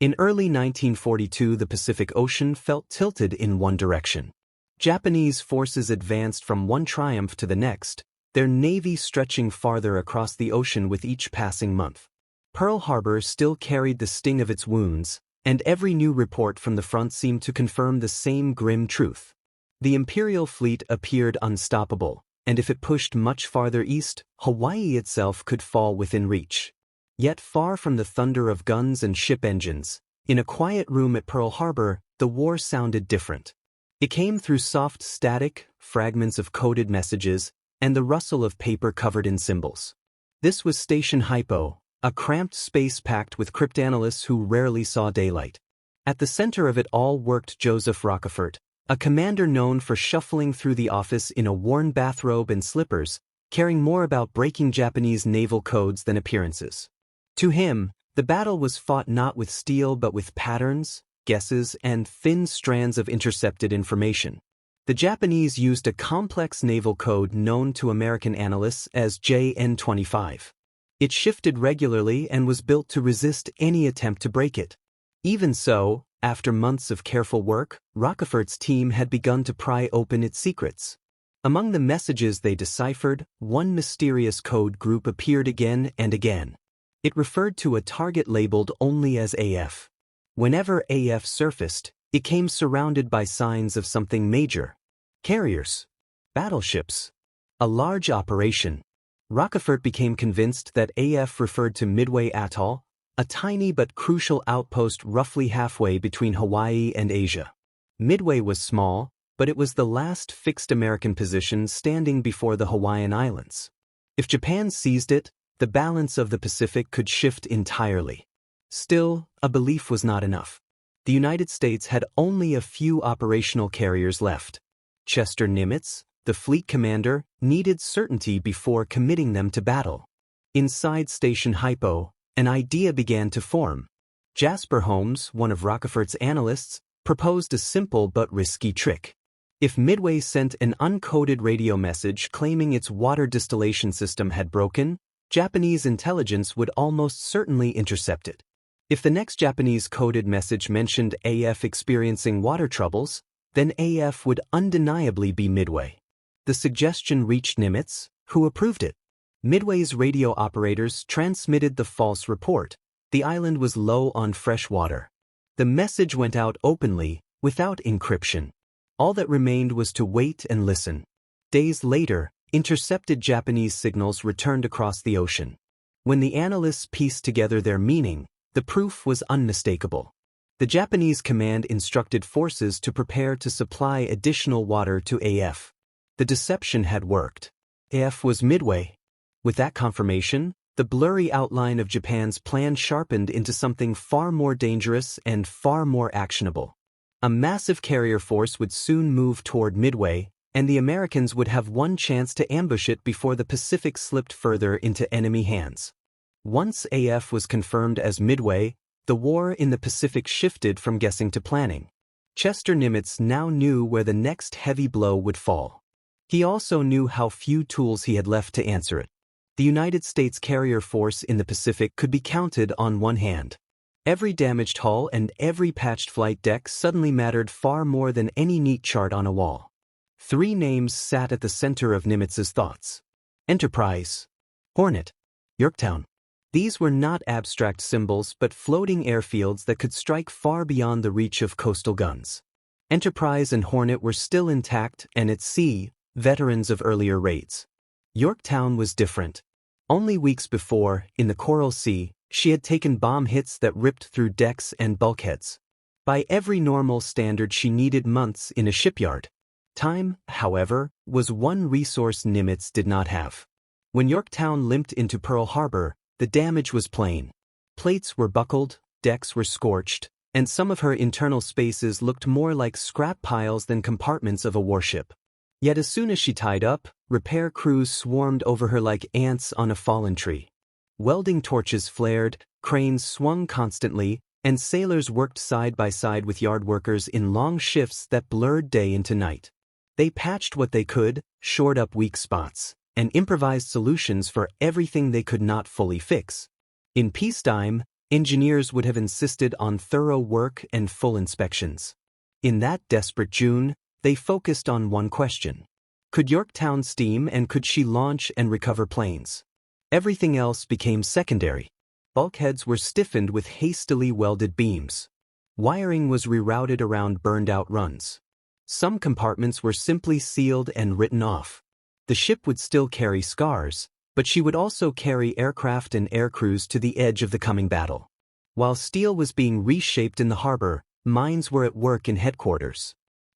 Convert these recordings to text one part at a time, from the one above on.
In early 1942, the Pacific Ocean felt tilted in one direction. Japanese forces advanced from one triumph to the next, their navy stretching farther across the ocean with each passing month. Pearl Harbor still carried the sting of its wounds, and every new report from the front seemed to confirm the same grim truth. The Imperial fleet appeared unstoppable, and if it pushed much farther east, Hawaii itself could fall within reach. Yet far from the thunder of guns and ship engines, in a quiet room at Pearl Harbor, the war sounded different. It came through soft static, fragments of coded messages, and the rustle of paper covered in symbols. This was Station Hypo, a cramped space packed with cryptanalysts who rarely saw daylight. At the center of it all worked Joseph Rockefort, a commander known for shuffling through the office in a worn bathrobe and slippers, caring more about breaking Japanese naval codes than appearances. To him, the battle was fought not with steel but with patterns, guesses, and thin strands of intercepted information. The Japanese used a complex naval code known to American analysts as JN-25. It shifted regularly and was built to resist any attempt to break it. Even so, after months of careful work, Rockefort's team had begun to pry open its secrets. Among the messages they deciphered, one mysterious code group appeared again and again. It referred to a target labeled only as AF. Whenever AF surfaced, it came surrounded by signs of something major. Carriers. Battleships. A large operation. Rockefort became convinced that AF referred to Midway Atoll, a tiny but crucial outpost roughly halfway between Hawaii and Asia. Midway was small, but it was the last fixed American position standing before the Hawaiian Islands. If Japan seized it, the balance of the Pacific could shift entirely. Still, a belief was not enough. The United States had only a few operational carriers left. Chester Nimitz, the fleet commander, needed certainty before committing them to battle. Inside Station Hypo, an idea began to form. Jasper Holmes, one of Rockefort's analysts, proposed a simple but risky trick. If Midway sent an uncoded radio message claiming its water distillation system had broken, Japanese intelligence would almost certainly intercept it. If the next Japanese coded message mentioned AF experiencing water troubles, then AF would undeniably be Midway. The suggestion reached Nimitz, who approved it. Midway's radio operators transmitted the false report. The island was low on fresh water. The message went out openly, without encryption. All that remained was to wait and listen. Days later, intercepted Japanese signals returned across the ocean. When the analysts pieced together their meaning, the proof was unmistakable. The Japanese command instructed forces to prepare to supply additional water to AF. The deception had worked. AF was Midway. With that confirmation, the blurry outline of Japan's plan sharpened into something far more dangerous and far more actionable. A massive carrier force would soon move toward Midway, and the Americans would have one chance to ambush it before the Pacific slipped further into enemy hands. Once AF was confirmed as Midway, the war in the Pacific shifted from guessing to planning. Chester Nimitz now knew where the next heavy blow would fall. He also knew how few tools he had left to answer it. The United States carrier force in the Pacific could be counted on one hand. Every damaged hull and every patched flight deck suddenly mattered far more than any neat chart on a wall. Three names sat at the center of Nimitz's thoughts: Enterprise, Hornet, Yorktown. These were not abstract symbols but floating airfields that could strike far beyond the reach of coastal guns. Enterprise and Hornet were still intact and at sea, veterans of earlier raids. Yorktown was different. Only weeks before, in the Coral Sea, she had taken bomb hits that ripped through decks and bulkheads. By every normal standard, she needed months in a shipyard. Time, however, was one resource Nimitz did not have. When Yorktown limped into Pearl Harbor, the damage was plain. Plates were buckled, decks were scorched, and some of her internal spaces looked more like scrap piles than compartments of a warship. Yet as soon as she tied up, repair crews swarmed over her like ants on a fallen tree. Welding torches flared, cranes swung constantly, and sailors worked side by side with yard workers in long shifts that blurred day into night. They patched what they could, shored up weak spots, and improvised solutions for everything they could not fully fix. In peacetime, engineers would have insisted on thorough work and full inspections. In that desperate June, they focused on one question. Could Yorktown steam and could she launch and recover planes? Everything else became secondary. Bulkheads were stiffened with hastily welded beams. Wiring was rerouted around burned-out runs. Some compartments were simply sealed and written off. The ship would still carry scars, but she would also carry aircraft and air crews to the edge of the coming battle. While steel was being reshaped in the harbor, minds were at work in headquarters.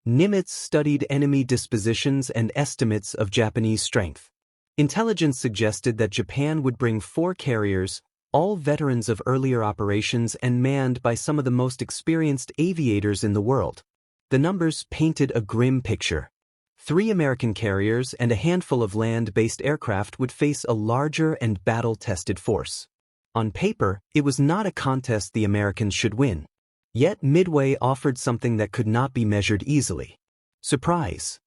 Nimitz studied enemy dispositions and estimates of Japanese strength. Intelligence suggested that Japan would bring 4 carriers, all veterans of earlier operations and manned by some of the most experienced aviators in the world. The numbers painted a grim picture. 3 American carriers and a handful of land-based aircraft would face a larger and battle-tested force. On paper, it was not a contest the Americans should win. Yet Midway offered something that could not be measured easily. Surprise!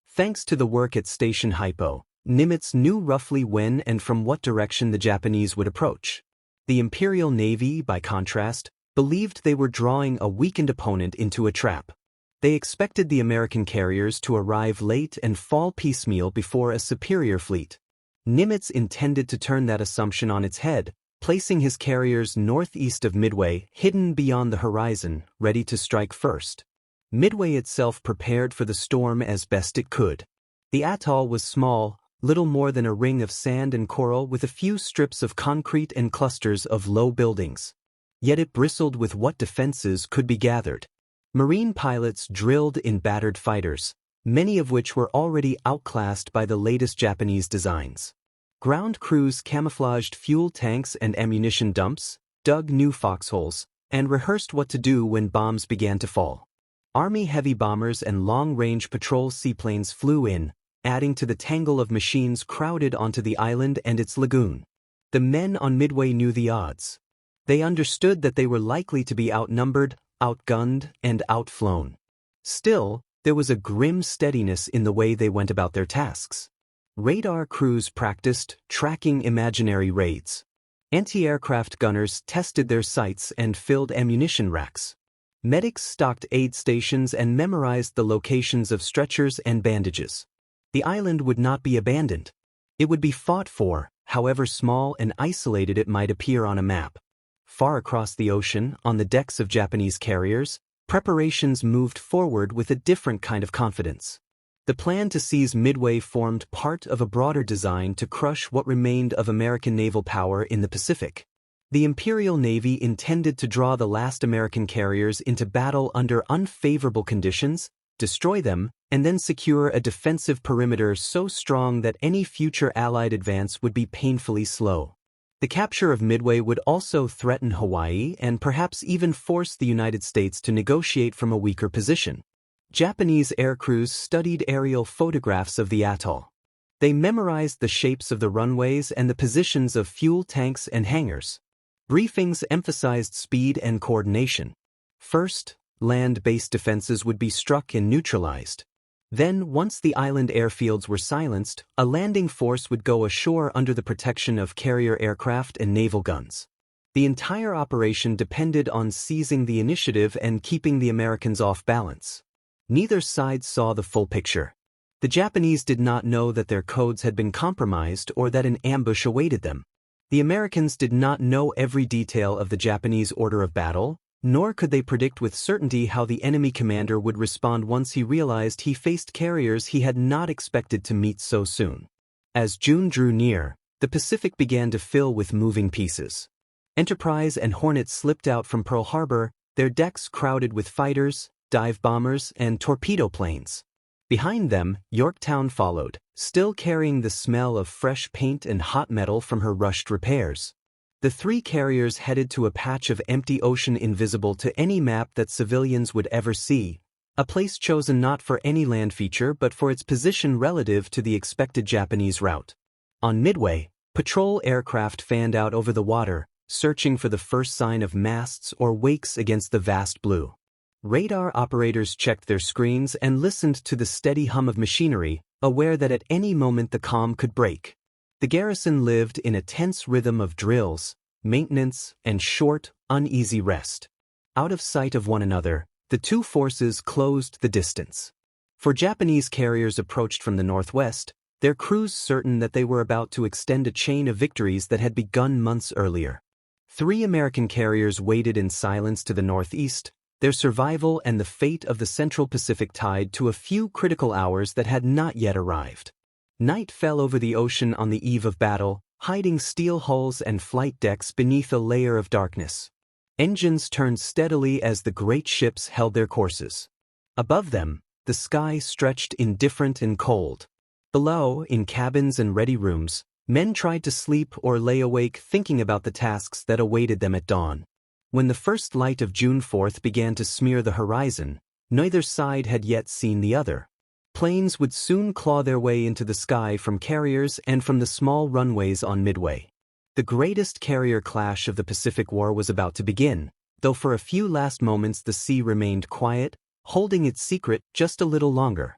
Thanks to the work at Station Hypo, Nimitz knew roughly when and from what direction the Japanese would approach. The Imperial Navy, by contrast, believed they were drawing a weakened opponent into a trap. They expected the American carriers to arrive late and fall piecemeal before a superior fleet. Nimitz intended to turn that assumption on its head, placing his carriers northeast of Midway, hidden beyond the horizon, ready to strike first. Midway itself prepared for the storm as best it could. The atoll was small, little more than a ring of sand and coral with a few strips of concrete and clusters of low buildings. Yet it bristled with what defenses could be gathered. Marine pilots drilled in battered fighters, many of which were already outclassed by the latest Japanese designs. Ground crews camouflaged fuel tanks and ammunition dumps, dug new foxholes, and rehearsed what to do when bombs began to fall. Army heavy bombers and long-range patrol seaplanes flew in, adding to the tangle of machines crowded onto the island and its lagoon. The men on Midway knew the odds. They understood that they were likely to be outnumbered, outgunned, and outflown. Still, there was a grim steadiness in the way they went about their tasks. Radar crews practiced tracking imaginary raids. Anti-aircraft gunners tested their sights and filled ammunition racks. Medics stocked aid stations and memorized the locations of stretchers and bandages. The island would not be abandoned. It would be fought for, however small and isolated it might appear on a map. Far across the ocean, on the decks of Japanese carriers, preparations moved forward with a different kind of confidence. The plan to seize Midway formed part of a broader design to crush what remained of American naval power in the Pacific. The Imperial Navy intended to draw the last American carriers into battle under unfavorable conditions, destroy them, and then secure a defensive perimeter so strong that any future Allied advance would be painfully slow. The capture of Midway would also threaten Hawaii and perhaps even force the United States to negotiate from a weaker position. Japanese air crews studied aerial photographs of the atoll. They memorized the shapes of the runways and the positions of fuel tanks and hangars. Briefings emphasized speed and coordination. First, land-based defenses would be struck and neutralized. Then, once the island airfields were silenced, a landing force would go ashore under the protection of carrier aircraft and naval guns. The entire operation depended on seizing the initiative and keeping the Americans off balance. Neither side saw the full picture. The Japanese did not know that their codes had been compromised or that an ambush awaited them. The Americans did not know every detail of the Japanese order of battle, nor could they predict with certainty how the enemy commander would respond once he realized he faced carriers he had not expected to meet so soon. As June drew near, the Pacific began to fill with moving pieces. Enterprise and Hornet slipped out from Pearl Harbor, their decks crowded with fighters, dive bombers, and torpedo planes. Behind them, Yorktown followed, still carrying the smell of fresh paint and hot metal from her rushed repairs. The 3 carriers headed to a patch of empty ocean invisible to any map that civilians would ever see, a place chosen not for any land feature but for its position relative to the expected Japanese route. On Midway, patrol aircraft fanned out over the water, searching for the first sign of masts or wakes against the vast blue. Radar operators checked their screens and listened to the steady hum of machinery, aware that at any moment the calm could break. The garrison lived in a tense rhythm of drills, maintenance, and short, uneasy rest. Out of sight of one another, the two forces closed the distance. For Japanese carriers approached from the northwest, their crews certain that they were about to extend a chain of victories that had begun months earlier. 3 American carriers waited in silence to the northeast, their survival and the fate of the Central Pacific tied to a few critical hours that had not yet arrived. Night fell over the ocean on the eve of battle, hiding steel hulls and flight decks beneath a layer of darkness. Engines turned steadily as the great ships held their courses. Above them, the sky stretched indifferent and cold. Below, in cabins and ready rooms, men tried to sleep or lay awake thinking about the tasks that awaited them at dawn. When the first light of June 4th began to smear the horizon, neither side had yet seen the other. Planes would soon claw their way into the sky from carriers and from the small runways on Midway. The greatest carrier clash of the Pacific War was about to begin, though for a few last moments the sea remained quiet, holding its secret just a little longer.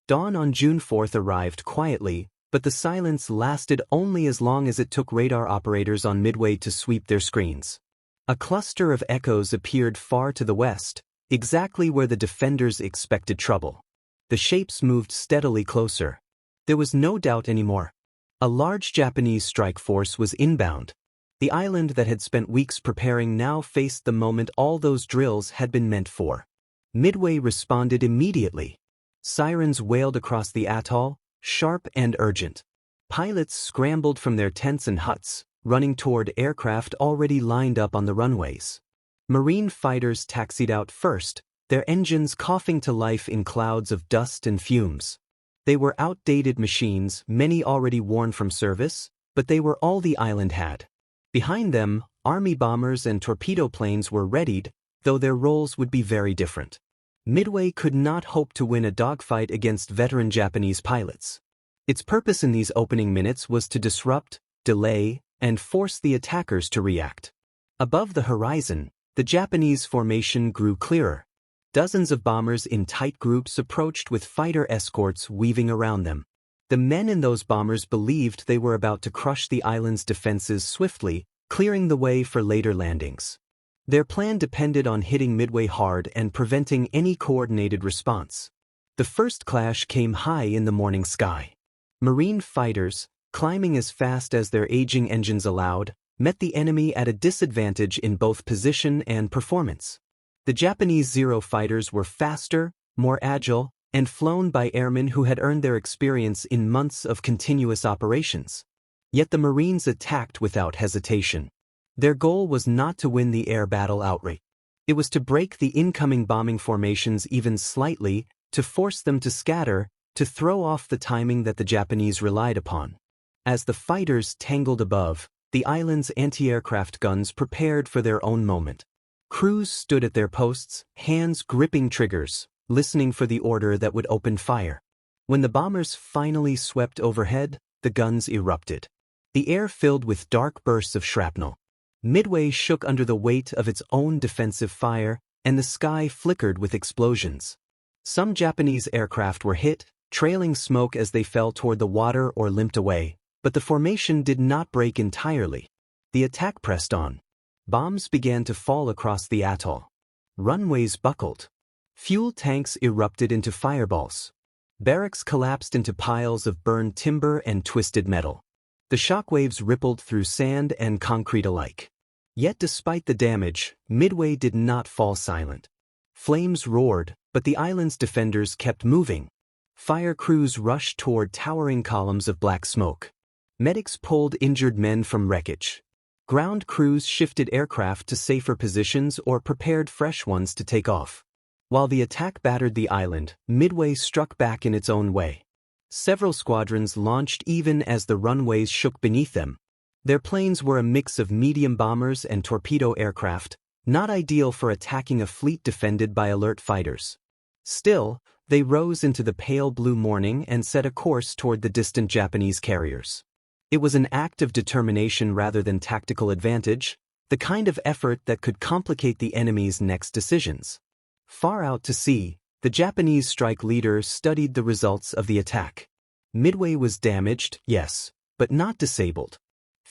Dawn on June 4th arrived quietly, but the silence lasted only as long as it took radar operators on Midway to sweep their screens. A cluster of echoes appeared far to the west, exactly where the defenders expected trouble. The shapes moved steadily closer. There was no doubt anymore. A large Japanese strike force was inbound. The island that had spent weeks preparing now faced the moment all those drills had been meant for. Midway responded immediately. Sirens wailed across the atoll, sharp and urgent. Pilots scrambled from their tents and huts, running toward aircraft already lined up on the runways. Marine fighters taxied out first, their engines coughing to life in clouds of dust and fumes. They were outdated machines, many already worn from service, but they were all the island had. Behind them, Army bombers and torpedo planes were readied, though their roles would be very different. Midway could not hope to win a dogfight against veteran Japanese pilots. Its purpose in these opening minutes was to disrupt, delay, and force the attackers to react. Above the horizon, the Japanese formation grew clearer. Dozens of bombers in tight groups approached with fighter escorts weaving around them. The men in those bombers believed they were about to crush the island's defenses swiftly, clearing the way for later landings. Their plan depended on hitting Midway hard and preventing any coordinated response. The first clash came high in the morning sky. Marine fighters, climbing as fast as their aging engines allowed, met the enemy at a disadvantage in both position and performance. The Japanese Zero fighters were faster, more agile, and flown by airmen who had earned their experience in months of continuous operations. Yet the Marines attacked without hesitation. Their goal was not to win the air battle outright. It was to break the incoming bombing formations even slightly, to force them to scatter, to throw off the timing that the Japanese relied upon. As the fighters tangled above, the island's anti-aircraft guns prepared for their own moment. Crews stood at their posts, hands gripping triggers, listening for the order that would open fire. When the bombers finally swept overhead, the guns erupted. The air filled with dark bursts of shrapnel. Midway shook under the weight of its own defensive fire, and the sky flickered with explosions. Some Japanese aircraft were hit, trailing smoke as they fell toward the water or limped away, but the formation did not break entirely. The attack pressed on. Bombs began to fall across the atoll. Runways buckled. Fuel tanks erupted into fireballs. Barracks collapsed into piles of burned timber and twisted metal. The shockwaves rippled through sand and concrete alike. Yet despite the damage, Midway did not fall silent. Flames roared, but the island's defenders kept moving. Fire crews rushed toward towering columns of black smoke. Medics pulled injured men from wreckage. Ground crews shifted aircraft to safer positions or prepared fresh ones to take off. While the attack battered the island, Midway struck back in its own way. Several squadrons launched even as the runways shook beneath them. Their planes were a mix of medium bombers and torpedo aircraft, not ideal for attacking a fleet defended by alert fighters. Still, they rose into the pale blue morning and set a course toward the distant Japanese carriers. It was an act of determination rather than tactical advantage, the kind of effort that could complicate the enemy's next decisions. Far out to sea, the Japanese strike leader studied the results of the attack. Midway was damaged, yes, but not disabled.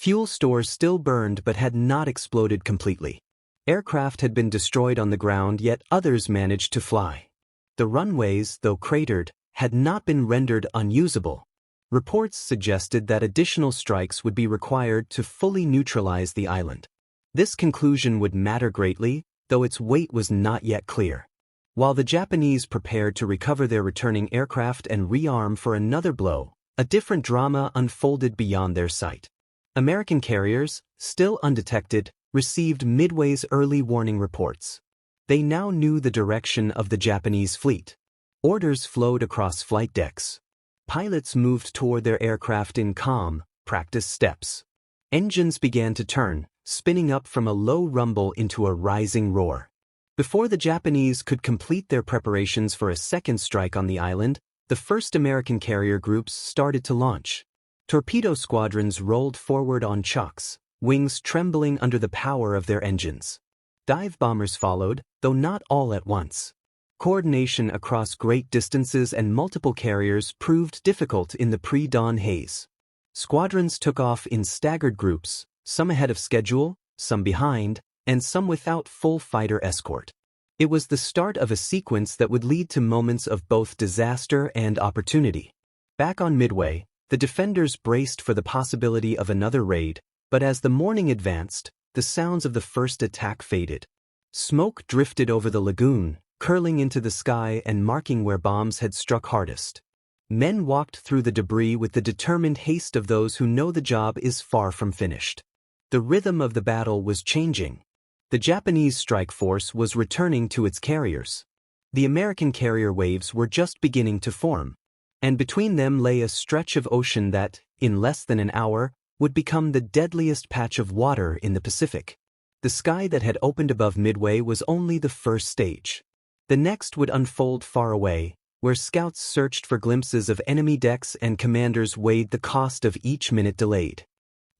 Fuel stores still burned but had not exploded completely. Aircraft had been destroyed on the ground, yet others managed to fly. The runways, though cratered, had not been rendered unusable. Reports suggested that additional strikes would be required to fully neutralize the island. This conclusion would matter greatly, though its weight was not yet clear. While the Japanese prepared to recover their returning aircraft and rearm for another blow, a different drama unfolded beyond their sight. American carriers, still undetected, received Midway's early warning reports. They now knew the direction of the Japanese fleet. Orders flowed across flight decks. Pilots moved toward their aircraft in calm, practiced steps. Engines began to turn, spinning up from a low rumble into a rising roar. Before the Japanese could complete their preparations for a second strike on the island, the first American carrier groups started to launch. Torpedo squadrons rolled forward on chocks, wings trembling under the power of their engines. Dive bombers followed, though not all at once. Coordination across great distances and multiple carriers proved difficult in the pre-dawn haze. Squadrons took off in staggered groups, some ahead of schedule, some behind, and some without full fighter escort. It was the start of a sequence that would lead to moments of both disaster and opportunity. Back on Midway, the defenders braced for the possibility of another raid, but as the morning advanced, the sounds of the first attack faded. Smoke drifted over the lagoon, curling into the sky and marking where bombs had struck hardest. Men walked through the debris with the determined haste of those who know the job is far from finished. The rhythm of the battle was changing. The Japanese strike force was returning to its carriers. The American carrier waves were just beginning to form, and between them lay a stretch of ocean that, in less than an hour, would become the deadliest patch of water in the Pacific. The sky that had opened above Midway was only the first stage. The next would unfold far away, where scouts searched for glimpses of enemy decks and commanders weighed the cost of each minute delayed.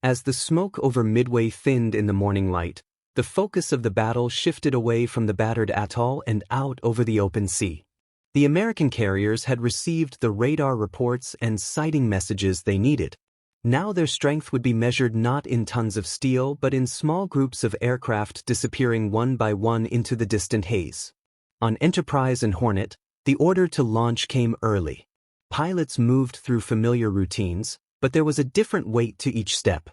As the smoke over Midway thinned in the morning light, the focus of the battle shifted away from the battered atoll and out over the open sea. The American carriers had received the radar reports and sighting messages they needed. Now their strength would be measured not in tons of steel but in small groups of aircraft disappearing one by one into the distant haze. On Enterprise and Hornet, the order to launch came early. Pilots moved through familiar routines, but there was a different weight to each step.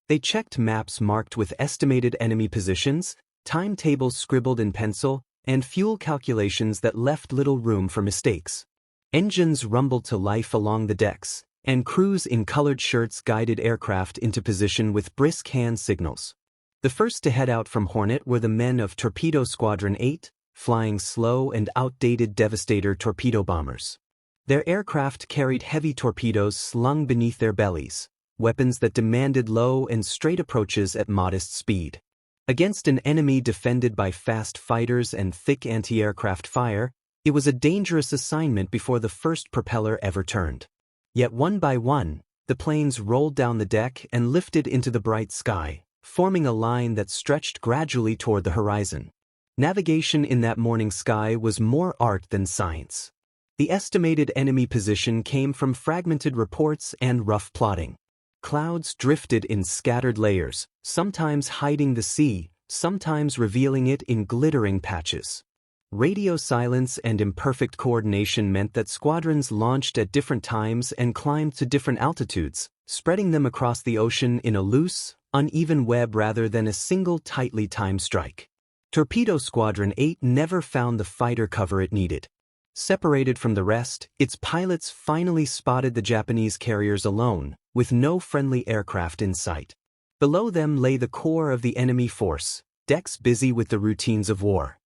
They checked maps marked with estimated enemy positions, timetables scribbled in pencil, and fuel calculations that left little room for mistakes. Engines rumbled to life along the decks, and crews in colored shirts guided aircraft into position with brisk hand signals. The first to head out from Hornet were the men of Torpedo Squadron 8, flying slow and outdated Devastator torpedo bombers. Their aircraft carried heavy torpedoes slung beneath their bellies, weapons that demanded low and straight approaches at modest speed. Against an enemy defended by fast fighters and thick anti-aircraft fire, it was a dangerous assignment before the first propeller ever turned. Yet one by one, the planes rolled down the deck and lifted into the bright sky, forming a line that stretched gradually toward the horizon. Navigation in that morning sky was more art than science. The estimated enemy position came from fragmented reports and rough plotting. Clouds drifted in scattered layers, sometimes hiding the sea, sometimes revealing it in glittering patches. Radio silence and imperfect coordination meant that squadrons launched at different times and climbed to different altitudes, spreading them across the ocean in a loose, uneven web rather than a single tightly timed strike. Torpedo Squadron 8 never found the fighter cover it needed. Separated from the rest, its pilots finally spotted the Japanese carriers alone, with no friendly aircraft in sight. Below them lay the core of the enemy force, decks busy with the routines of war.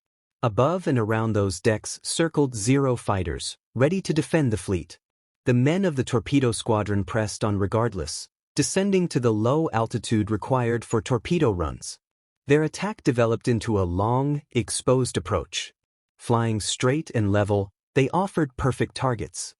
Above and around those decks circled Zero fighters, ready to defend the fleet. The men of the Torpedo Squadron pressed on regardless, descending to the low altitude required for torpedo runs. Their attack developed into a long, exposed approach. Flying straight and level, they offered perfect targets.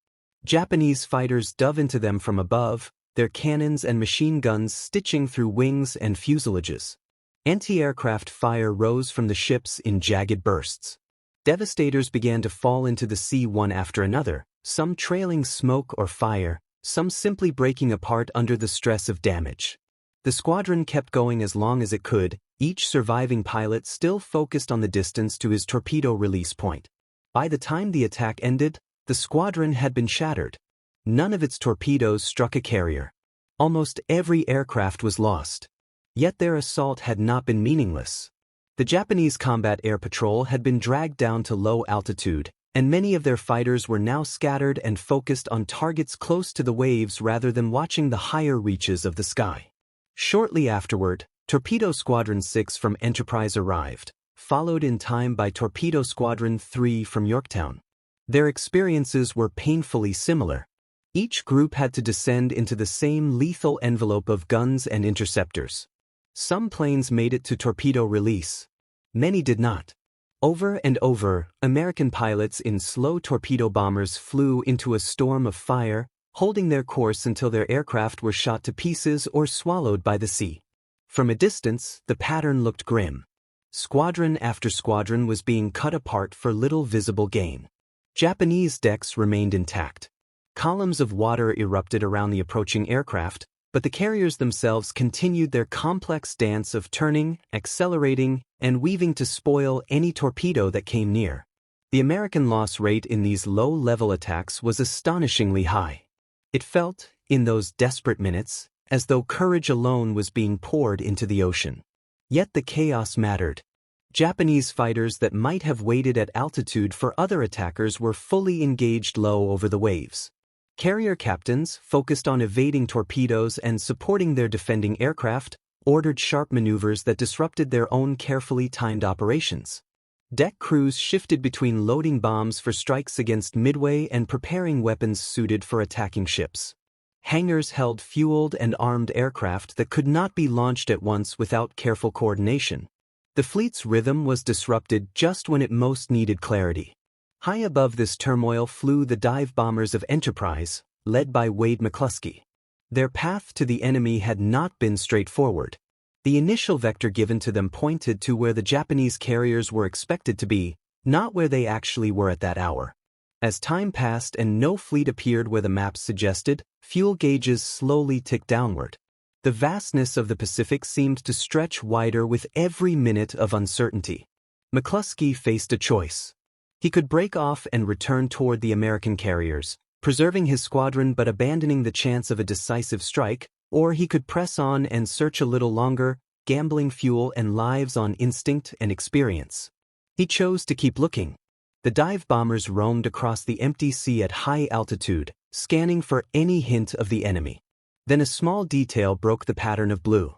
Japanese fighters dove into them from above, their cannons and machine guns stitching through wings and fuselages. Anti-aircraft fire rose from the ships in jagged bursts. Devastators began to fall into the sea one after another, some trailing smoke or fire, some simply breaking apart under the stress of damage. The squadron kept going as long as it could, each surviving pilot still focused on the distance to his torpedo release point. By the time the attack ended, the squadron had been shattered. None of its torpedoes struck a carrier. Almost every aircraft was lost. Yet their assault had not been meaningless. The Japanese combat air patrol had been dragged down to low altitude, and many of their fighters were now scattered and focused on targets close to the waves rather than watching the higher reaches of the sky. Shortly afterward, Torpedo Squadron 6 from Enterprise arrived, followed in time by Torpedo Squadron 3 from Yorktown. Their experiences were painfully similar. Each group had to descend into the same lethal envelope of guns and interceptors. Some planes made it to torpedo release. Many did not. Over and over, American pilots in slow torpedo bombers flew into a storm of fire, holding their course until their aircraft were shot to pieces or swallowed by the sea. From a distance, the pattern looked grim. Squadron after squadron was being cut apart for little visible gain. Japanese decks remained intact. Columns of water erupted around the approaching aircraft, but the carriers themselves continued their complex dance of turning, accelerating, and weaving to spoil any torpedo that came near. The American loss rate in these low-level attacks was astonishingly high. It felt, in those desperate minutes, as though courage alone was being poured into the ocean. Yet the chaos mattered. Japanese fighters that might have waited at altitude for other attackers were fully engaged low over the waves. Carrier captains, focused on evading torpedoes and supporting their defending aircraft, ordered sharp maneuvers that disrupted their own carefully timed operations. Deck crews shifted between loading bombs for strikes against Midway and preparing weapons suited for attacking ships. Hangars held fueled and armed aircraft that could not be launched at once without careful coordination. The fleet's rhythm was disrupted just when it most needed clarity. High above this turmoil flew the dive bombers of Enterprise, led by Wade McCluskey. Their path to the enemy had not been straightforward. The initial vector given to them pointed to where the Japanese carriers were expected to be, not where they actually were at that hour. As time passed and no fleet appeared where the maps suggested, fuel gauges slowly ticked downward. The vastness of the Pacific seemed to stretch wider with every minute of uncertainty. McCluskey faced a choice. He could break off and return toward the American carriers, preserving his squadron but abandoning the chance of a decisive strike, or he could press on and search a little longer, gambling fuel and lives on instinct and experience. He chose to keep looking. The dive bombers roamed across the empty sea at high altitude, scanning for any hint of the enemy. Then a small detail broke the pattern of blue.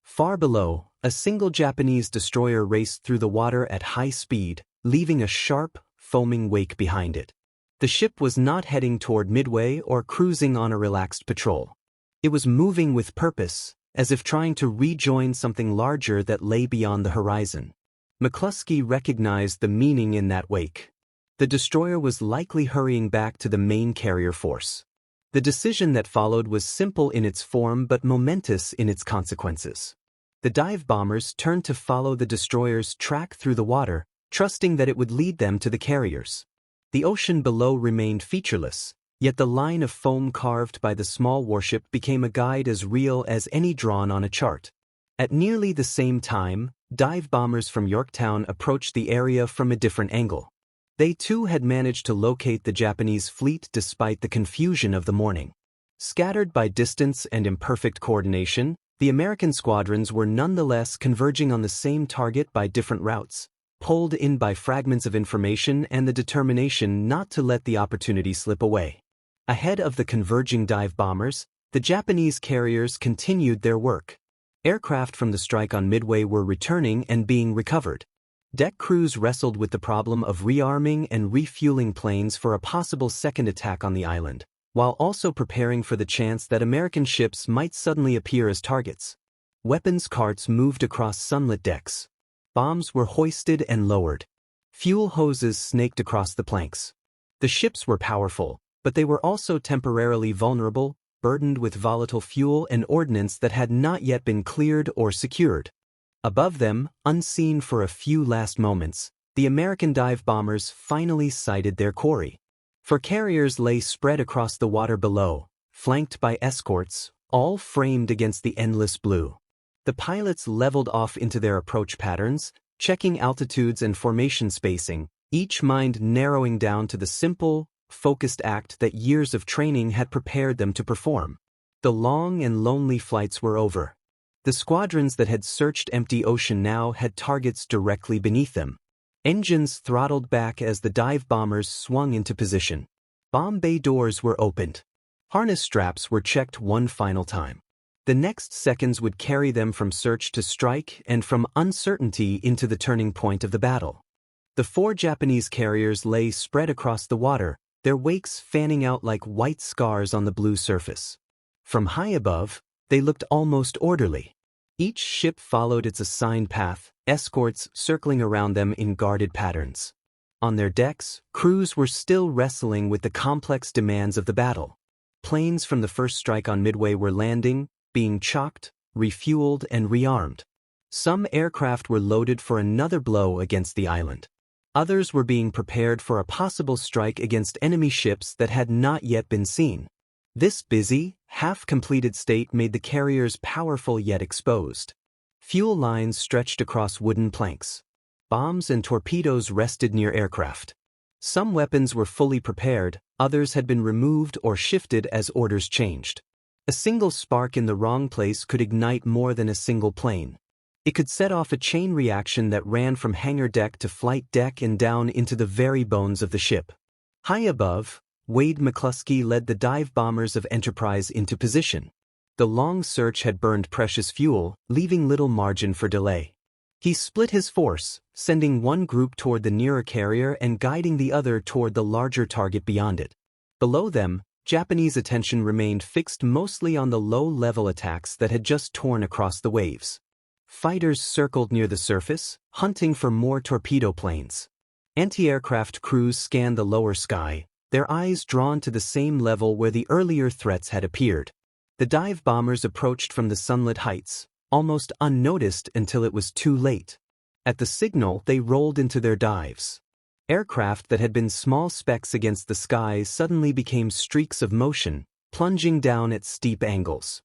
Far below, a single Japanese destroyer raced through the water at high speed, leaving a sharp, foaming wake behind it. The ship was not heading toward Midway or cruising on a relaxed patrol. It was moving with purpose, as if trying to rejoin something larger that lay beyond the horizon. McCluskey recognized the meaning in that wake. The destroyer was likely hurrying back to the main carrier force. The decision that followed was simple in its form but momentous in its consequences. The dive bombers turned to follow the destroyer's track through the water, trusting that it would lead them to the carriers. The ocean below remained featureless, yet the line of foam carved by the small warship became a guide as real as any drawn on a chart. At nearly the same time, dive bombers from Yorktown approached the area from a different angle. They too had managed to locate the Japanese fleet despite the confusion of the morning. Scattered by distance and imperfect coordination, the American squadrons were nonetheless converging on the same target by different routes, pulled in by fragments of information and the determination not to let the opportunity slip away. Ahead of the converging dive bombers, the Japanese carriers continued their work. Aircraft from the strike on Midway were returning and being recovered. Deck crews wrestled with the problem of rearming and refueling planes for a possible second attack on the island, while also preparing for the chance that American ships might suddenly appear as targets. Weapons carts moved across sunlit decks. Bombs were hoisted and lowered. Fuel hoses snaked across the planks. The ships were powerful, but they were also temporarily vulnerable, burdened with volatile fuel and ordnance that had not yet been cleared or secured. Above them, unseen for a few last moments, the American dive bombers finally sighted their quarry. For carriers lay spread across the water below, flanked by escorts, all framed against the endless blue. The pilots leveled off into their approach patterns, checking altitudes and formation spacing, each mind narrowing down to the simple, focused act that years of training had prepared them to perform. The long and lonely flights were over. The squadrons that had searched empty ocean now had targets directly beneath them. Engines throttled back as the dive bombers swung into position. Bomb bay doors were opened. Harness straps were checked one final time. The next seconds would carry them from search to strike and from uncertainty into the turning point of the battle. The 4 Japanese carriers lay spread across the water, their wakes fanning out like white scars on the blue surface. From high above, they looked almost orderly. Each ship followed its assigned path, escorts circling around them in guarded patterns. On their decks, crews were still wrestling with the complex demands of the battle. Planes from the first strike on Midway were landing, being chalked, refueled, and rearmed. Some aircraft were loaded for another blow against the island. Others were being prepared for a possible strike against enemy ships that had not yet been seen. This busy, half-completed state made the carriers powerful yet exposed. Fuel lines stretched across wooden planks. Bombs and torpedoes rested near aircraft. Some weapons were fully prepared, others had been removed or shifted as orders changed. A single spark in the wrong place could ignite more than a single plane. It could set off a chain reaction that ran from hangar deck to flight deck and down into the very bones of the ship. High above, Wade McCluskey led the dive bombers of Enterprise into position. The long search had burned precious fuel, leaving little margin for delay. He split his force, sending one group toward the nearer carrier and guiding the other toward the larger target beyond it. Below them, Japanese attention remained fixed mostly on the low-level attacks that had just torn across the waves. Fighters circled near the surface, hunting for more torpedo planes. Anti-aircraft crews scanned the lower sky, their eyes drawn to the same level where the earlier threats had appeared. The dive bombers approached from the sunlit heights, almost unnoticed until it was too late. At the signal, they rolled into their dives. Aircraft that had been small specks against the sky suddenly became streaks of motion, plunging down at steep angles.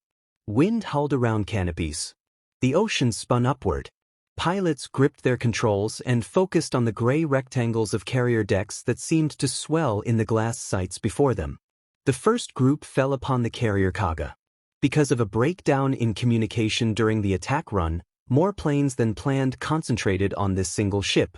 Wind howled around canopies. The ocean spun upward. Pilots gripped their controls and focused on the gray rectangles of carrier decks that seemed to swell in the glass sights before them. The first group fell upon the carrier Kaga. Because of a breakdown in communication during the attack run, more planes than planned concentrated on this single ship.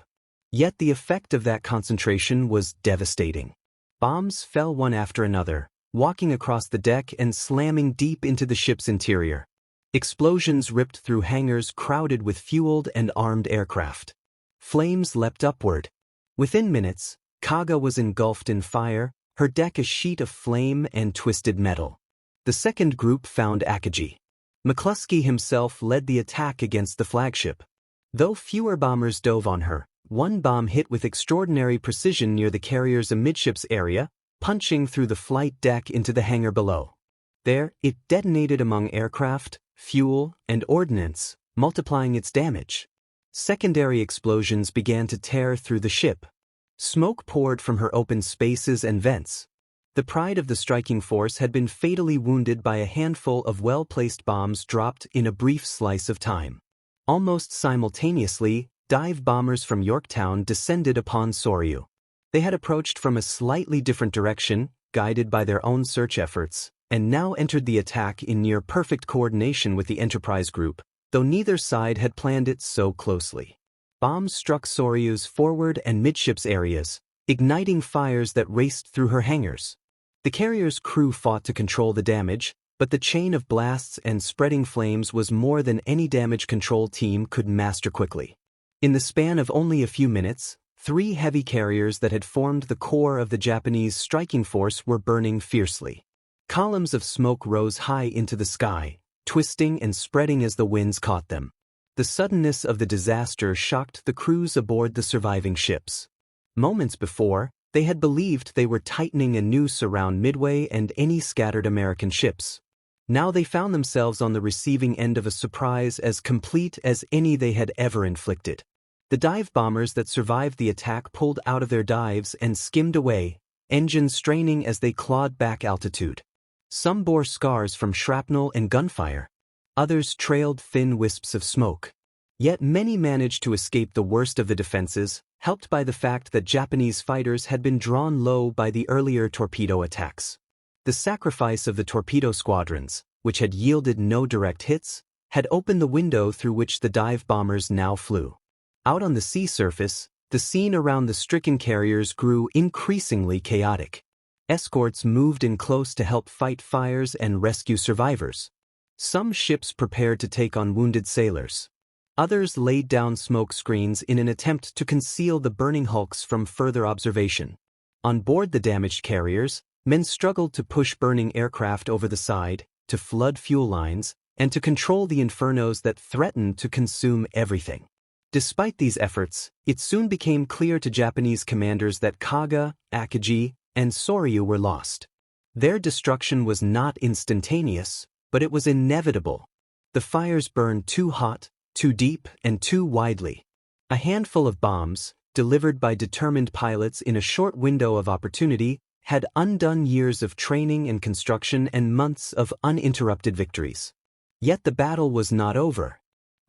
Yet the effect of that concentration was devastating. Bombs fell one after another, walking across the deck and slamming deep into the ship's interior. Explosions ripped through hangars crowded with fueled and armed aircraft. Flames leapt upward. Within minutes, Kaga was engulfed in fire, her deck a sheet of flame and twisted metal. The second group found Akagi. McCluskey himself led the attack against the flagship. Though fewer bombers dove on her, one bomb hit with extraordinary precision near the carrier's amidships area, punching through the flight deck into the hangar below. There, it detonated among aircraft, fuel, and ordnance, multiplying its damage. Secondary explosions began to tear through the ship. Smoke poured from her open spaces and vents. The pride of the striking force had been fatally wounded by a handful of well-placed bombs dropped in a brief slice of time. Almost simultaneously, dive bombers from Yorktown descended upon Soryu. They had approached from a slightly different direction, guided by their own search efforts, and now entered the attack in near-perfect coordination with the Enterprise group, though neither side had planned it so closely. Bombs struck Soryu's forward and midships areas, igniting fires that raced through her hangars. The carrier's crew fought to control the damage, but the chain of blasts and spreading flames was more than any damage control team could master quickly. In the span of only a few minutes, 3 heavy carriers that had formed the core of the Japanese striking force were burning fiercely. Columns of smoke rose high into the sky, twisting and spreading as the winds caught them. The suddenness of the disaster shocked the crews aboard the surviving ships. Moments before, they had believed they were tightening a noose around Midway and any scattered American ships. Now they found themselves on the receiving end of a surprise as complete as any they had ever inflicted. The dive bombers that survived the attack pulled out of their dives and skimmed away, engines straining as they clawed back altitude. Some bore scars from shrapnel and gunfire. Others trailed thin wisps of smoke. Yet many managed to escape the worst of the defenses, helped by the fact that Japanese fighters had been drawn low by the earlier torpedo attacks. The sacrifice of the torpedo squadrons, which had yielded no direct hits, had opened the window through which the dive bombers now flew. Out on the sea surface, the scene around the stricken carriers grew increasingly chaotic. Escorts moved in close to help fight fires and rescue survivors. Some ships prepared to take on wounded sailors. Others laid down smoke screens in an attempt to conceal the burning hulks from further observation. On board the damaged carriers, men struggled to push burning aircraft over the side, to flood fuel lines, and to control the infernos that threatened to consume everything. Despite these efforts, it soon became clear to Japanese commanders that Kaga, Akagi, and Soryu were lost. Their destruction was not instantaneous, but it was inevitable. The fires burned too hot, too deep, and too widely. A handful of bombs, delivered by determined pilots in a short window of opportunity, had undone years of training and construction and months of uninterrupted victories. Yet the battle was not over.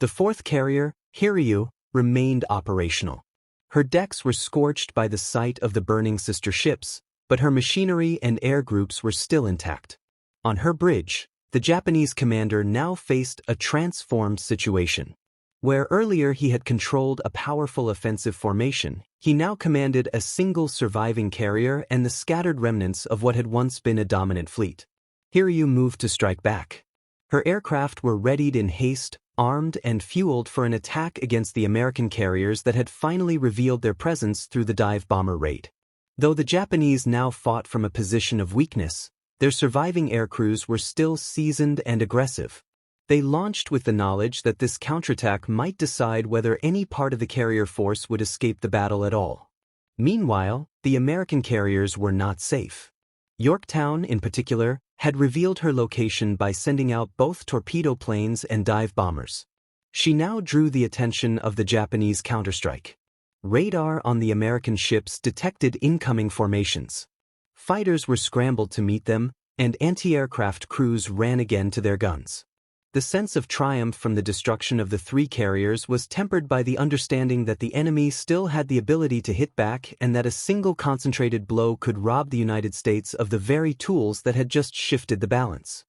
The fourth carrier, Hiryu, remained operational. Her decks were scorched by the sight of the burning sister ships, but her machinery and air groups were still intact. On her bridge, the Japanese commander now faced a transformed situation. Where earlier he had controlled a powerful offensive formation, he now commanded a single surviving carrier and the scattered remnants of what had once been a dominant fleet. Hiryu moved to strike back. Her aircraft were readied in haste, armed and fueled for an attack against the American carriers that had finally revealed their presence through the dive bomber raid. Though the Japanese now fought from a position of weakness, their surviving air crews were still seasoned and aggressive. They launched with the knowledge that this counterattack might decide whether any part of the carrier force would escape the battle at all. Meanwhile, the American carriers were not safe. Yorktown, in particular, had revealed her location by sending out both torpedo planes and dive bombers. She now drew the attention of the Japanese counterstrike. Radar on the American ships detected incoming formations. Fighters were scrambled to meet them, and anti-aircraft crews ran again to their guns. The sense of triumph from the destruction of the three carriers was tempered by the understanding that the enemy still had the ability to hit back and that a single concentrated blow could rob the United States of the very tools that had just shifted the balance.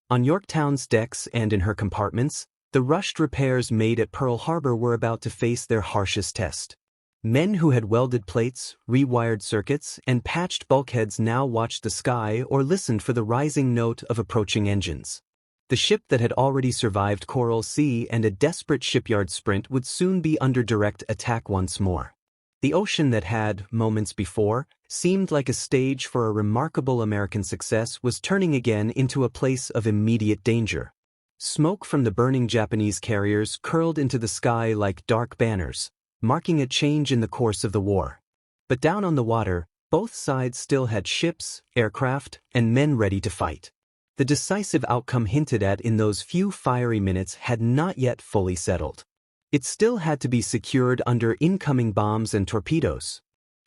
On Yorktown's decks and in her compartments, the rushed repairs made at Pearl Harbor were about to face their harshest test. Men who had welded plates, rewired circuits, and patched bulkheads now watched the sky or listened for the rising note of approaching engines. The ship that had already survived Coral Sea and a desperate shipyard sprint would soon be under direct attack once more. The ocean that had, moments before, seemed like a stage for a remarkable American success was turning again into a place of immediate danger. Smoke from the burning Japanese carriers curled into the sky like dark banners, marking a change in the course of the war. But down on the water, both sides still had ships, aircraft, and men ready to fight. The decisive outcome hinted at in those few fiery minutes had not yet fully settled. It still had to be secured under incoming bombs and torpedoes.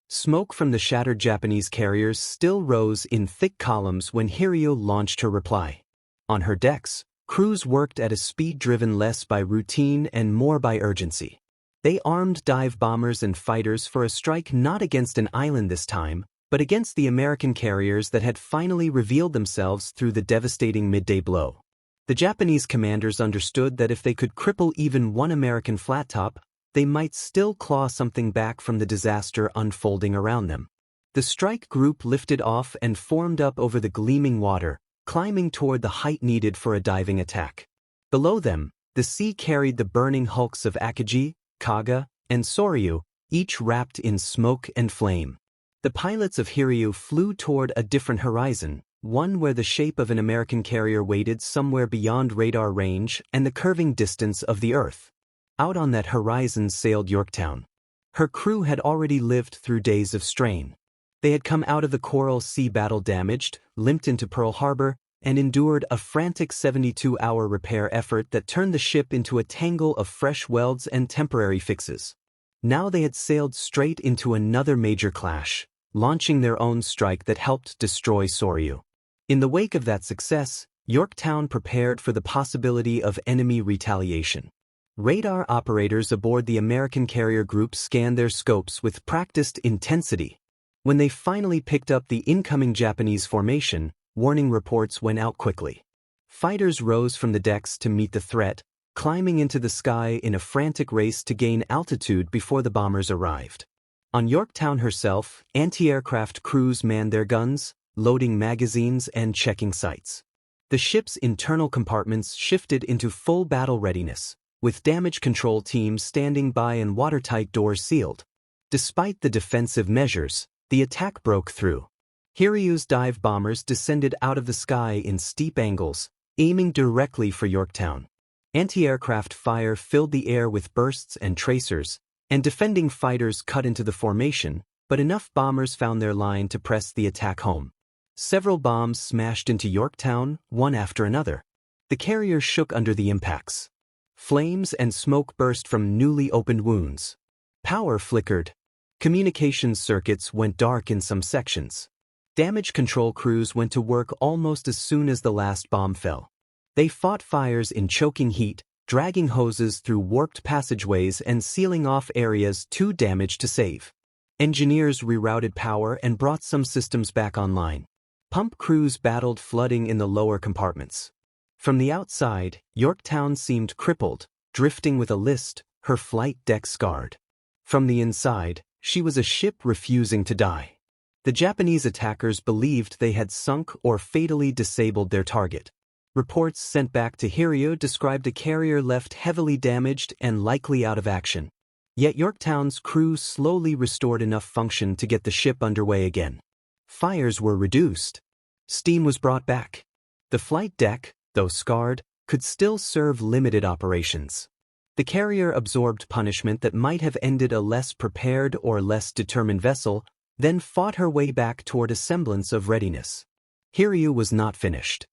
Smoke from the shattered Japanese carriers still rose in thick columns when Hiryu launched her reply. On her decks, crews worked at a speed driven less by routine and more by urgency. They armed dive bombers and fighters for a strike not against an island this time, but against the American carriers that had finally revealed themselves through the devastating midday blow. The Japanese commanders understood that if they could cripple even one American flat top, they might still claw something back from the disaster unfolding around them. The strike group lifted off and formed up over the gleaming water, climbing toward the height needed for a diving attack. Below them, the sea carried the burning hulks of Akagi, Kaga, and Soryu, each wrapped in smoke and flame. The pilots of Hiryu flew toward a different horizon, one where the shape of an American carrier waited somewhere beyond radar range and the curving distance of the Earth. Out on that horizon sailed Yorktown. Her crew had already lived through days of strain. They had come out of the Coral Sea battle damaged, limped into Pearl Harbor, and endured a frantic 72-hour repair effort that turned the ship into a tangle of fresh welds and temporary fixes. Now they had sailed straight into another major clash, launching their own strike that helped destroy Soryu. In the wake of that success, Yorktown prepared for the possibility of enemy retaliation. Radar operators aboard the American carrier group scanned their scopes with practiced intensity. When they finally picked up the incoming Japanese formation, warning reports went out quickly. Fighters rose from the decks to meet the threat, climbing into the sky in a frantic race to gain altitude before the bombers arrived. On Yorktown herself, anti-aircraft crews manned their guns, loading magazines and checking sights. The ship's internal compartments shifted into full battle readiness, with damage control teams standing by and watertight doors sealed. Despite the defensive measures, the attack broke through. Hiryu's dive bombers descended out of the sky in steep angles, aiming directly for Yorktown. Anti-aircraft fire filled the air with bursts and tracers, and defending fighters cut into the formation, but enough bombers found their line to press the attack home. Several bombs smashed into Yorktown, one after another. The carrier shook under the impacts. Flames and smoke burst from newly opened wounds. Power flickered. Communications circuits went dark in some sections. Damage control crews went to work almost as soon as the last bomb fell. They fought fires in choking heat, dragging hoses through warped passageways and sealing off areas too damaged to save. Engineers rerouted power and brought some systems back online. Pump crews battled flooding in the lower compartments. From the outside, Yorktown seemed crippled, drifting with a list, her flight deck scarred. From the inside, she was a ship refusing to die. The Japanese attackers believed they had sunk or fatally disabled their target. Reports sent back to Hiryu described a carrier left heavily damaged and likely out of action. Yet Yorktown's crew slowly restored enough function to get the ship underway again. Fires were reduced. Steam was brought back. The flight deck, though scarred, could still serve limited operations. The carrier absorbed punishment that might have ended a less prepared or less determined vessel, then fought her way back toward a semblance of readiness. Hiryu was not finished.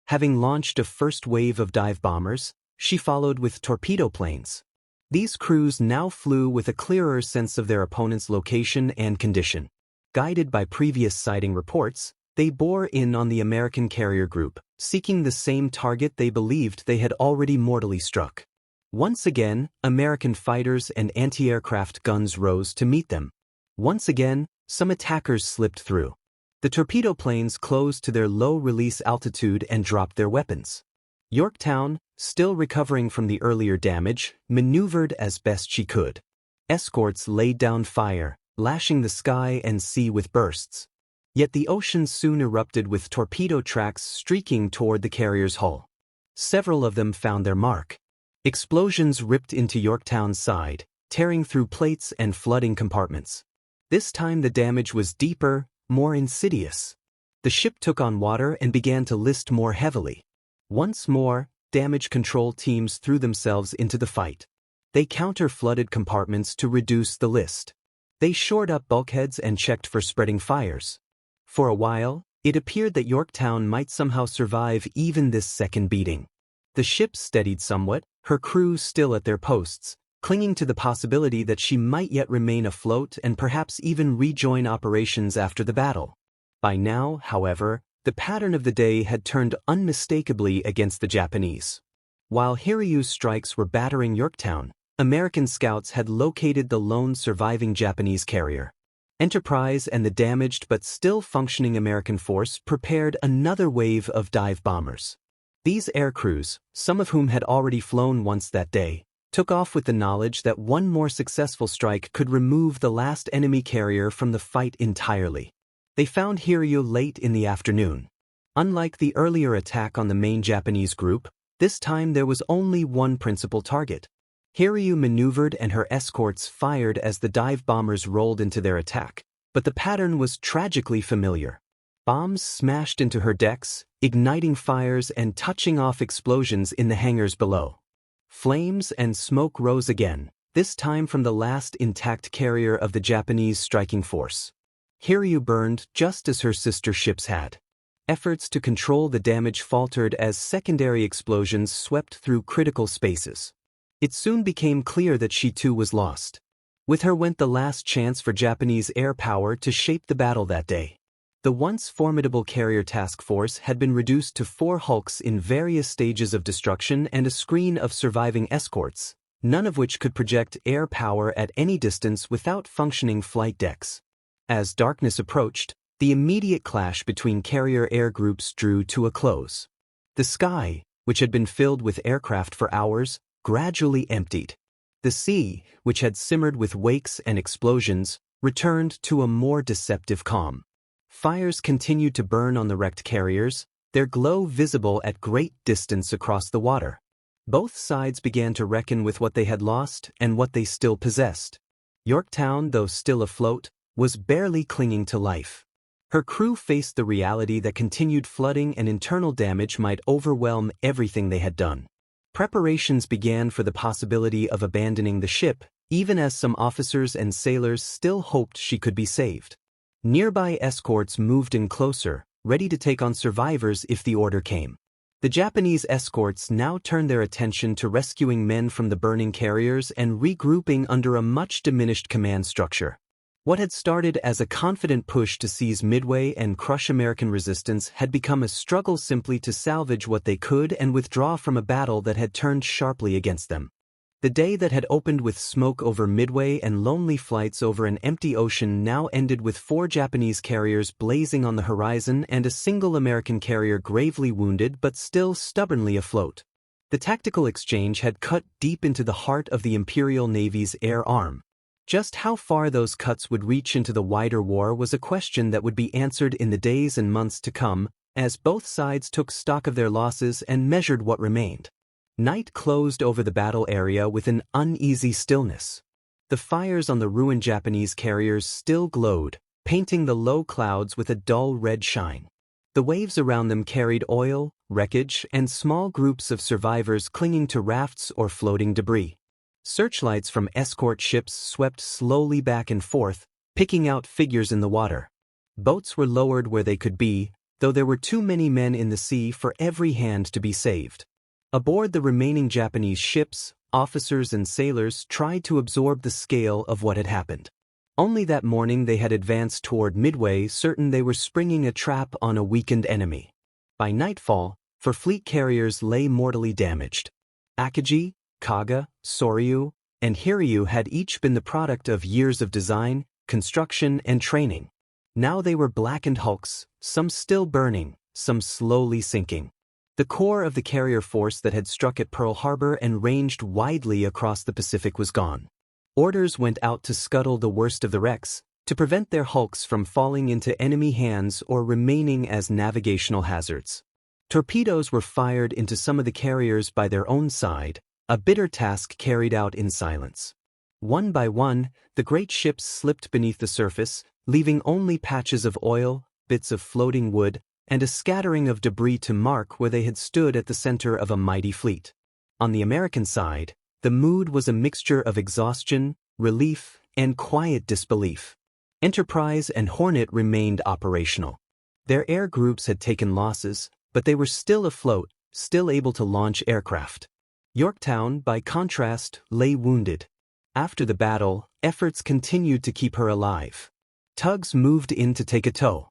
Having launched a first wave of dive bombers, she followed with torpedo planes. These crews now flew with a clearer sense of their opponent's location and condition. Guided by previous sighting reports, they bore in on the American carrier group, seeking the same target they believed they had already mortally struck. Once again, American fighters and anti-aircraft guns rose to meet them. Once again, some attackers slipped through. The torpedo planes closed to their low release altitude and dropped their weapons. Yorktown, still recovering from the earlier damage, maneuvered as best she could. Escorts laid down fire, lashing the sky and sea with bursts. Yet the ocean soon erupted with torpedo tracks streaking toward the carrier's hull. Several of them found their mark. Explosions ripped into Yorktown's side, tearing through plates and flooding compartments. This time the damage was deeper, more insidious. The ship took on water and began to list more heavily. Once more, damage control teams threw themselves into the fight. They counter-flooded compartments to reduce the list. They shored up bulkheads and checked for spreading fires. For a while, it appeared that Yorktown might somehow survive even this second beating. The ship steadied somewhat, her crew still at their posts, clinging to the possibility that she might yet remain afloat and perhaps even rejoin operations after the battle. By now, however, the pattern of the day had turned unmistakably against the Japanese. While Hiryu's strikes were battering Yorktown, American scouts had located the lone surviving Japanese carrier. Enterprise and the damaged but still functioning American force prepared another wave of dive bombers. These air crews, some of whom had already flown once that day, took off with the knowledge that one more successful strike could remove the last enemy carrier from the fight entirely. They found Hiryu late in the afternoon. Unlike the earlier attack on the main Japanese group, this time there was only one principal target. Hiryu maneuvered and her escorts fired as the dive bombers rolled into their attack, but the pattern was tragically familiar. Bombs smashed into her decks, igniting fires and touching off explosions in the hangars below. Flames and smoke rose again, this time from the last intact carrier of the Japanese striking force. Hiryu burned just as her sister ships had. Efforts to control the damage faltered as secondary explosions swept through critical spaces. It soon became clear that she too was lost. With her went the last chance for Japanese air power to shape the battle that day. The once formidable carrier task force had been reduced to 4 hulks in various stages of destruction and a screen of surviving escorts, none of which could project air power at any distance without functioning flight decks. As darkness approached, the immediate clash between carrier air groups drew to a close. The sky, which had been filled with aircraft for hours, gradually emptied. The sea, which had simmered with wakes and explosions, returned to a more deceptive calm. Fires continued to burn on the wrecked carriers, their glow visible at great distance across the water. Both sides began to reckon with what they had lost and what they still possessed. Yorktown, though still afloat, was barely clinging to life. Her crew faced the reality that continued flooding and internal damage might overwhelm everything they had done. Preparations began for the possibility of abandoning the ship, even as some officers and sailors still hoped she could be saved. Nearby escorts moved in closer, ready to take on survivors if the order came. The Japanese escorts now turned their attention to rescuing men from the burning carriers and regrouping under a much diminished command structure. What had started as a confident push to seize Midway and crush American resistance had become a struggle simply to salvage what they could and withdraw from a battle that had turned sharply against them. The day that had opened with smoke over Midway and lonely flights over an empty ocean now ended with 4 Japanese carriers blazing on the horizon and a single American carrier gravely wounded but still stubbornly afloat. The tactical exchange had cut deep into the heart of the Imperial Navy's air arm. Just how far those cuts would reach into the wider war was a question that would be answered in the days and months to come, as both sides took stock of their losses and measured what remained. Night closed over the battle area with an uneasy stillness. The fires on the ruined Japanese carriers still glowed, painting the low clouds with a dull red shine. The waves around them carried oil, wreckage, and small groups of survivors clinging to rafts or floating debris. Searchlights from escort ships swept slowly back and forth, picking out figures in the water. Boats were lowered where they could be, though there were too many men in the sea for every hand to be saved. Aboard the remaining Japanese ships, officers and sailors tried to absorb the scale of what had happened. Only that morning they had advanced toward Midway, certain they were springing a trap on a weakened enemy. By nightfall, 4 fleet carriers lay mortally damaged. Akagi, Kaga, Soryu, and Hiryu had each been the product of years of design, construction, and training. Now they were blackened hulks, some still burning, some slowly sinking. The core of the carrier force that had struck at Pearl Harbor and ranged widely across the Pacific was gone. Orders went out to scuttle the worst of the wrecks, to prevent their hulks from falling into enemy hands or remaining as navigational hazards. Torpedoes were fired into some of the carriers by their own side, a bitter task carried out in silence. One by one, the great ships slipped beneath the surface, leaving only patches of oil, bits of floating wood, and a scattering of debris to mark where they had stood at the center of a mighty fleet. On the American side, the mood was a mixture of exhaustion, relief, and quiet disbelief. Enterprise and Hornet remained operational. Their air groups had taken losses, but they were still afloat, still able to launch aircraft. Yorktown, by contrast, lay wounded. After the battle, efforts continued to keep her alive. Tugs moved in to take a tow.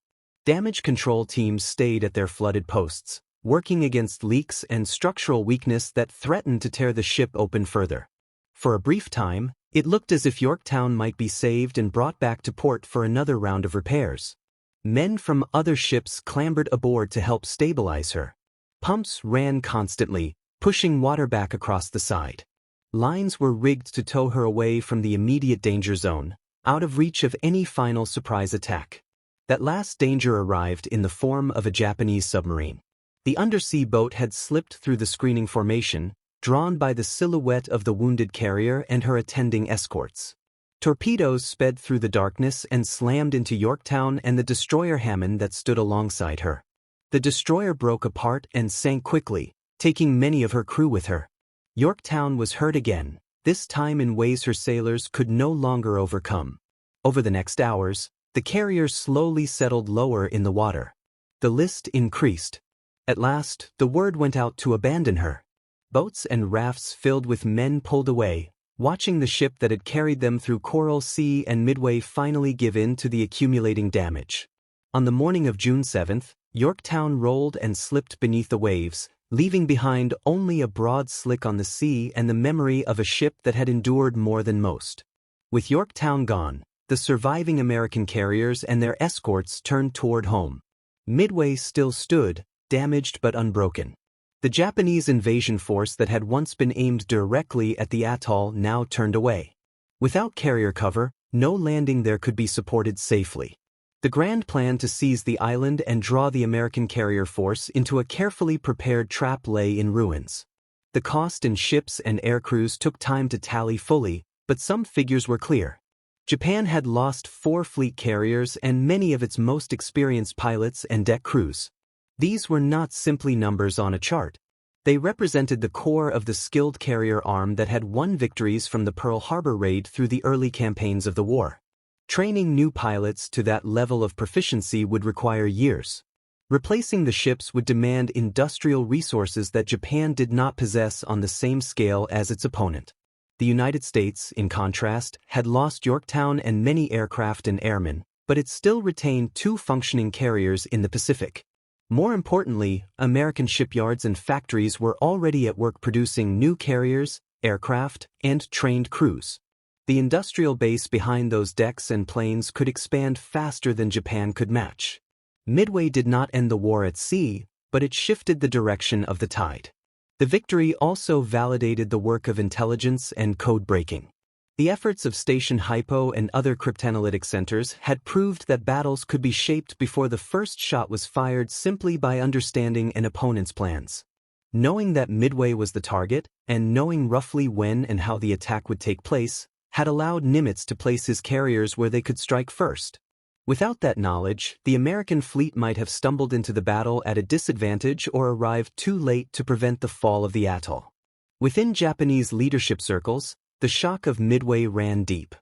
Damage control teams stayed at their flooded posts, working against leaks and structural weakness that threatened to tear the ship open further. For a brief time, it looked as if Yorktown might be saved and brought back to port for another round of repairs. Men from other ships clambered aboard to help stabilize her. Pumps ran constantly, pushing water back across the side. Lines were rigged to tow her away from the immediate danger zone, out of reach of any final surprise attack. That last danger arrived in the form of a Japanese submarine. The undersea boat had slipped through the screening formation, drawn by the silhouette of the wounded carrier and her attending escorts. Torpedoes sped through the darkness and slammed into Yorktown and the destroyer Hammond that stood alongside her. The destroyer broke apart and sank quickly, taking many of her crew with her. Yorktown was hurt again, this time in ways her sailors could no longer overcome. Over the next hours, the carrier slowly settled lower in the water. The list increased. At last, the word went out to abandon her. Boats and rafts filled with men pulled away, watching the ship that had carried them through Coral Sea and Midway finally give in to the accumulating damage. On the morning of June 7, Yorktown rolled and slipped beneath the waves, leaving behind only a broad slick on the sea and the memory of a ship that had endured more than most. With Yorktown gone, the surviving American carriers and their escorts turned toward home. Midway still stood, damaged but unbroken. The Japanese invasion force that had once been aimed directly at the atoll now turned away. Without carrier cover, no landing there could be supported safely. The grand plan to seize the island and draw the American carrier force into a carefully prepared trap lay in ruins. The cost in ships and air crews took time to tally fully, but some figures were clear. Japan had lost 4 fleet carriers and many of its most experienced pilots and deck crews. These were not simply numbers on a chart. They represented the core of the skilled carrier arm that had won victories from the Pearl Harbor raid through the early campaigns of the war. Training new pilots to that level of proficiency would require years. Replacing the ships would demand industrial resources that Japan did not possess on the same scale as its opponent. The United States, in contrast, had lost Yorktown and many aircraft and airmen, but it still retained 2 functioning carriers in the Pacific. More importantly, American shipyards and factories were already at work producing new carriers, aircraft, and trained crews. The industrial base behind those decks and planes could expand faster than Japan could match. Midway did not end the war at sea, but it shifted the direction of the tide. The victory also validated the work of intelligence and code breaking. The efforts of Station Hypo and other cryptanalytic centers had proved that battles could be shaped before the first shot was fired simply by understanding an opponent's plans. Knowing that Midway was the target, and knowing roughly when and how the attack would take place, had allowed Nimitz to place his carriers where they could strike first. Without that knowledge, the American fleet might have stumbled into the battle at a disadvantage or arrived too late to prevent the fall of the atoll. Within Japanese leadership circles, the shock of Midway ran deep.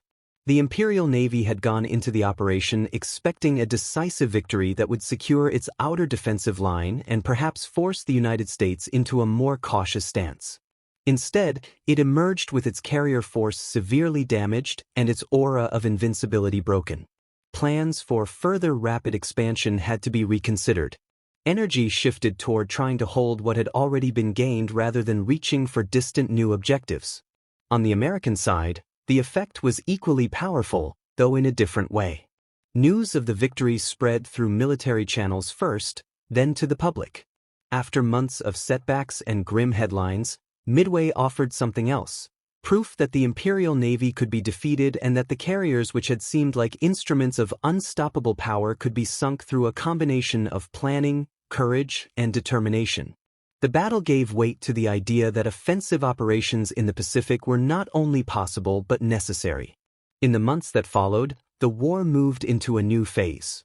The Imperial Navy had gone into the operation expecting a decisive victory that would secure its outer defensive line and perhaps force the United States into a more cautious stance. Instead, it emerged with its carrier force severely damaged and its aura of invincibility broken. Plans for further rapid expansion had to be reconsidered. Energy shifted toward trying to hold what had already been gained rather than reaching for distant new objectives. On the American side, the effect was equally powerful, though in a different way. News of the victory spread through military channels first, then to the public. After months of setbacks and grim headlines, Midway offered something else, proof that the Imperial Navy could be defeated and that the carriers which had seemed like instruments of unstoppable power could be sunk through a combination of planning, courage, and determination. The battle gave weight to the idea that offensive operations in the Pacific were not only possible but necessary. In the months that followed, the war moved into a new phase.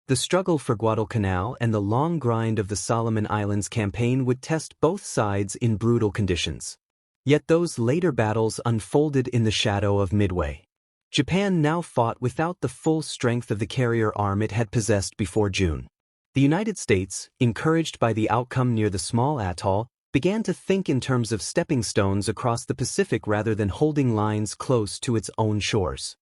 The struggle for Guadalcanal and the long grind of the Solomon Islands campaign would test both sides in brutal conditions. Yet those later battles unfolded in the shadow of Midway. Japan now fought without the full strength of the carrier arm it had possessed before June. The United States, encouraged by the outcome near the small atoll, began to think in terms of stepping stones across the Pacific rather than holding lines close to its own shores.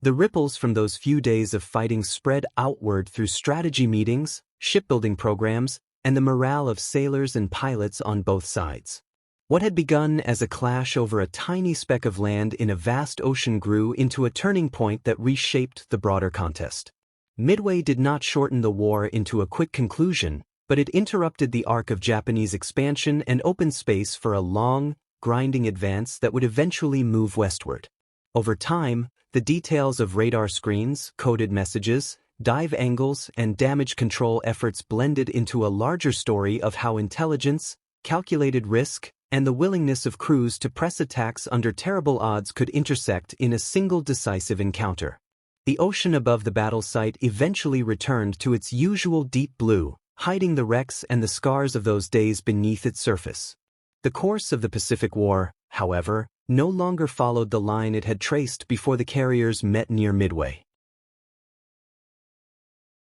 The ripples from those few days of fighting spread outward through strategy meetings, shipbuilding programs, and the morale of sailors and pilots on both sides. What had begun as a clash over a tiny speck of land in a vast ocean grew into a turning point that reshaped the broader contest. Midway did not shorten the war into a quick conclusion, but it interrupted the arc of Japanese expansion and opened space for a long, grinding advance that would eventually move westward. Over time, the details of radar screens, coded messages, dive angles, and damage control efforts blended into a larger story of how intelligence, calculated risk, and the willingness of crews to press attacks under terrible odds could intersect in a single decisive encounter. The ocean above the battle site eventually returned to its usual deep blue, hiding the wrecks and the scars of those days beneath its surface. The course of the Pacific War, however, no longer followed the line it had traced before the carriers met near Midway.